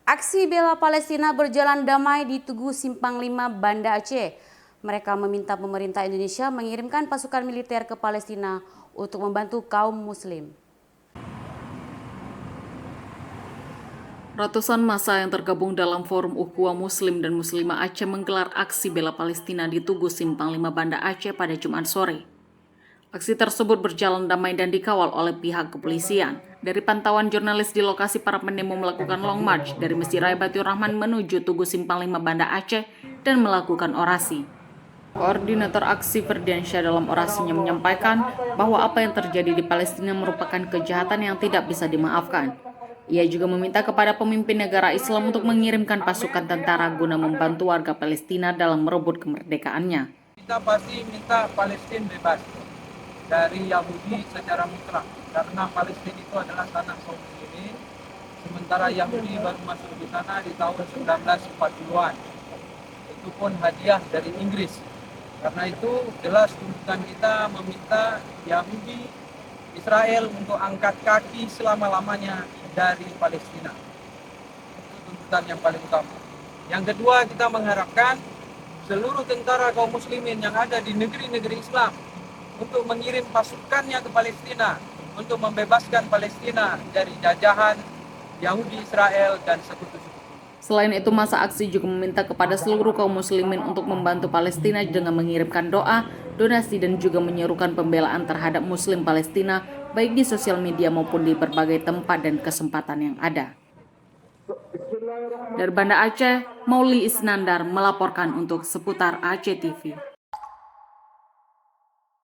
Aksi bela Palestina berjalan damai di Tugu Simpang 5, Banda Aceh. Mereka meminta pemerintah Indonesia mengirimkan pasukan militer ke Palestina untuk membantu kaum muslim. Ratusan massa yang tergabung dalam Forum Ukhuwah Muslim dan Muslimah Aceh menggelar aksi bela Palestina di Tugu Simpang 5 Banda Aceh pada Jumat sore. Aksi tersebut berjalan damai dan dikawal oleh pihak kepolisian. Dari pantauan jurnalis di lokasi, para pendemo melakukan long march dari Masjid Raya Baitur Rahman menuju Tugu Simpang 5 Banda Aceh dan melakukan orasi. Koordinator aksi Ferdiansyah dalam orasinya menyampaikan bahwa apa yang terjadi di Palestina merupakan kejahatan yang tidak bisa dimaafkan. Ia juga meminta kepada pemimpin negara Islam untuk mengirimkan pasukan tentara guna membantu warga Palestina dalam merebut kemerdekaannya. Kita pasti minta Palestina bebas dari Yahudi secara mutlak, karena Palestina itu adalah tanah kaum muslimin, sementara Yahudi baru masuk di sana di tahun 1940-an. Itu pun hadiah dari Inggris. Karena itu jelas tuntutan kita meminta Yahudi Israel untuk angkat kaki selama-lamanya dari Palestina. Itu tuntutan yang paling utama. Yang kedua, kita mengharapkan seluruh tentara kaum muslimin yang ada di negeri-negeri Islam untuk mengirim pasukannya ke Palestina untuk membebaskan Palestina dari jajahan Yahudi, Israel, dan sekutu-sekutu. Selain itu, massa aksi juga meminta kepada seluruh kaum muslimin untuk membantu Palestina dengan mengirimkan doa, donasi, dan juga menyerukan pembelaan terhadap muslim Palestina baik di sosial media maupun di berbagai tempat dan kesempatan yang ada. Dari Banda Aceh, Mauli Isnandar melaporkan untuk Seputar Aceh TV.